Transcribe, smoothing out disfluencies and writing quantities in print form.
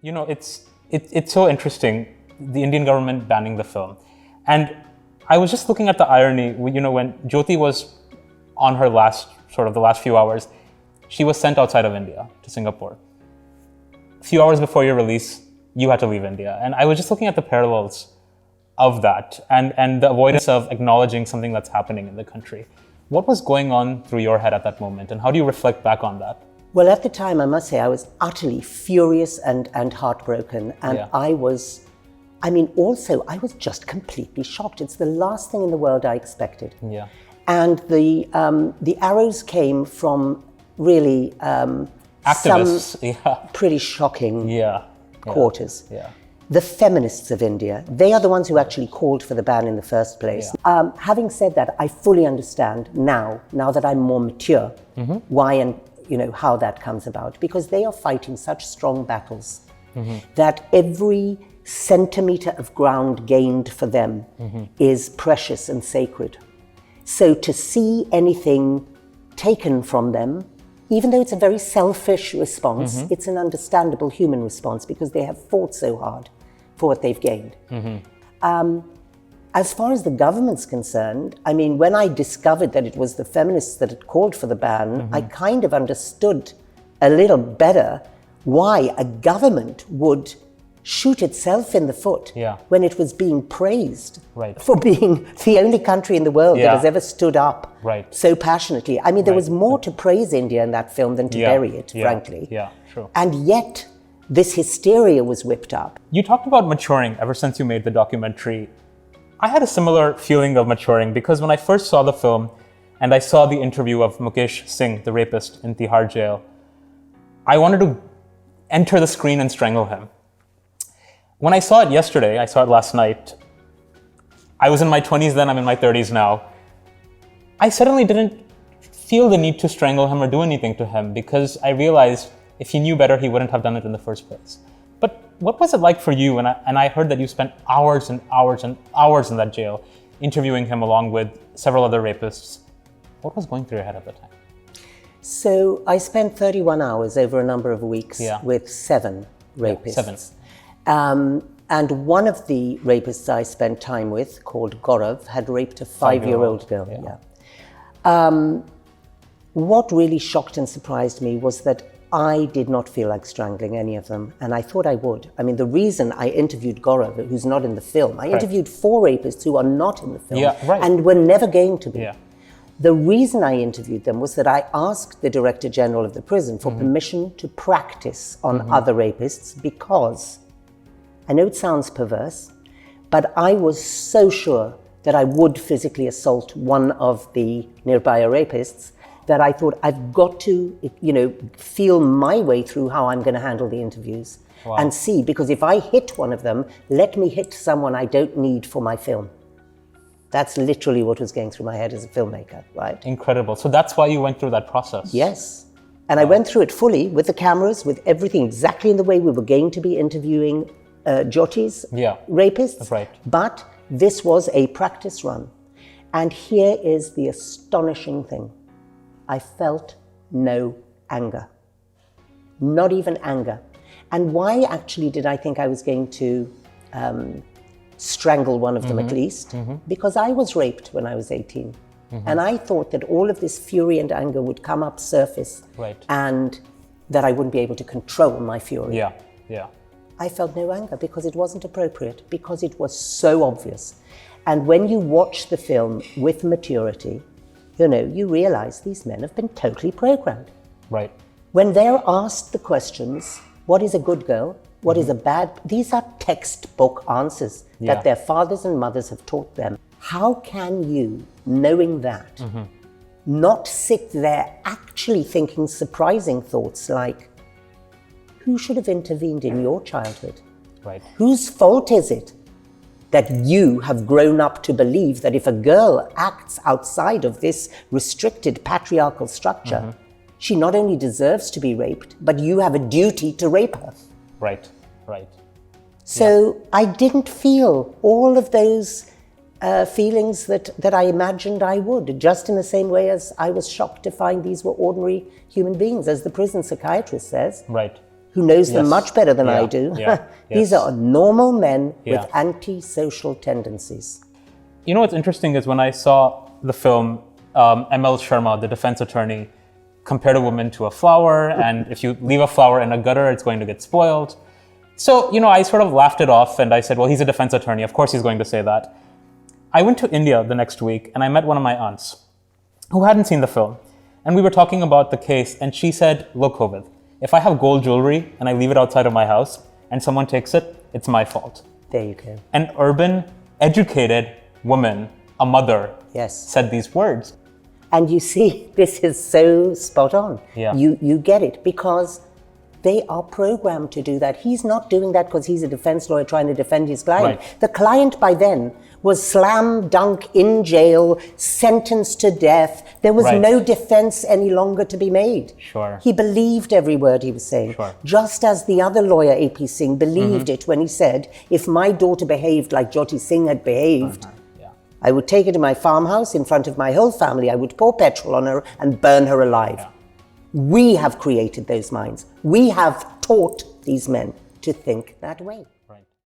it's so interesting, the Indian government banning the film. And I was just looking at the irony, when Jyoti was on her the last few hours, she was sent outside of India to Singapore. A few hours before your release, you had to leave India. And I was just looking at the parallels of that and the avoidance of acknowledging something that's happening in the country. What was going on through your head at that moment, and how do you reflect back on that? Well, at the time, I must say, I was utterly furious and heartbroken. And Yeah. I was just completely shocked. It's the last thing in the world I expected. Yeah. And the arrows came from really Activists, some pretty shocking quarters. Yeah. The feminists of India, they are the ones who actually called for the ban in the first place. Yeah. Having said that, I fully understand now that I'm more mature, why and how that comes about, because they are fighting such strong battles that every centimeter of ground gained for them is precious and sacred. So to see anything taken from them, even though it's a very selfish response, it's an understandable human response because they have fought so hard for what they've gained. As far as the government's concerned, I mean, when I discovered that it was the feminists that had called for the ban, I kind of understood a little better why a government would shoot itself in the foot when it was being praised for being the only country in the world that has ever stood up so passionately. I mean, there was more to praise India in that film than to bury it, frankly. Yeah, sure. And yet, this hysteria was whipped up. You talked about maturing ever since you made the documentary. I had a similar feeling of maturing because when I first saw the film and I saw the interview of Mukesh Singh, the rapist in Tihar jail, I wanted to enter the screen and strangle him. When I saw it yesterday, I saw it last night, I was in my 20s then, I'm in my 30s now. I suddenly didn't feel the need to strangle him or do anything to him because I realized if he knew better, he wouldn't have done it in the first place. But what was it like for you? And I heard that you spent hours and hours and hours in that jail interviewing him along with several other rapists. What was going through your head at the time? So I spent 31 hours over a number of weeks with 7 rapists. And one of the rapists I spent time with, called Gaurav, had raped a 5-year-old girl. What really shocked and surprised me was that I did not feel like strangling any of them, and I thought I would. I mean, the reason I interviewed Gaurav, who's not in the film, I interviewed 4 rapists who are not in the film and were never going to be. The reason I interviewed them was that I asked the Director General of the prison for permission to practice on other rapists because, I know it sounds perverse, but I was so sure that I would physically assault one of the Nirbhaya rapists that I thought I've got to, feel my way through how I'm going to handle the interviews and see, because if I hit one of them, let me hit someone I don't need for my film. That's literally what was going through my head as a filmmaker, right? Incredible. So that's why you went through that process? Yes. And I went through it fully with the cameras, with everything exactly in the way we were going to be interviewing Jyoti's rapists. Right. But this was a practice run. And here is the astonishing thing. I felt no anger. Not even anger. And why actually did I think I was going to strangle one of them at least? Because I was raped when I was 18. And I thought that all of this fury and anger would come up surface and that I wouldn't be able to control my fury. I felt no anger because it wasn't appropriate, because it was so obvious. And when you watch the film with maturity, you realize these men have been totally programmed. Right. When they're asked the questions, what is a good girl? What is a bad? These are textbook answers that their fathers and mothers have taught them. How can you, knowing that, not sit there actually thinking surprising thoughts like, who should have intervened in your childhood? Right. Whose fault is it that you have grown up to believe that if a girl acts outside of this restricted patriarchal structure, she not only deserves to be raped, but you have a duty to rape her? Right. So I didn't feel all of those feelings that I imagined I would, just in the same way as I was shocked to find these were ordinary human beings, as the prison psychiatrist says. Right. who knows them Yes. much better than I Yeah. do. Yeah. These Yes. are normal men with Yeah. antisocial tendencies. You know what's interesting is when I saw the film, ML Sharma, the defense attorney, compared a woman to a flower, and if you leave a flower in a gutter, it's going to get spoiled. So, I sort of laughed it off and I said, well, he's a defense attorney. Of course he's going to say that. I went to India the next week and I met one of my aunts who hadn't seen the film. And we were talking about the case and she said, look, Kovid, if I have gold jewelry and I leave it outside of my house and someone takes it, it's my fault. There you go. An urban, educated woman, a mother, Yes. said these words. And you see, this is so spot on. Yeah. You get it, because they are programmed to do that. He's not doing that because he's a defense lawyer trying to defend his client. Right. The client by then was slam dunk in jail, sentenced to death. There was Right. no defense any longer to be made. Sure. He believed every word he was saying. Sure. Just as the other lawyer, AP Singh, believed it when he said, if my daughter behaved like Jyoti Singh had behaved, Yeah. I would take her to my farmhouse in front of my whole family. I would pour petrol on her and burn her alive. Yeah. We have created those minds. We have taught these men to think that way.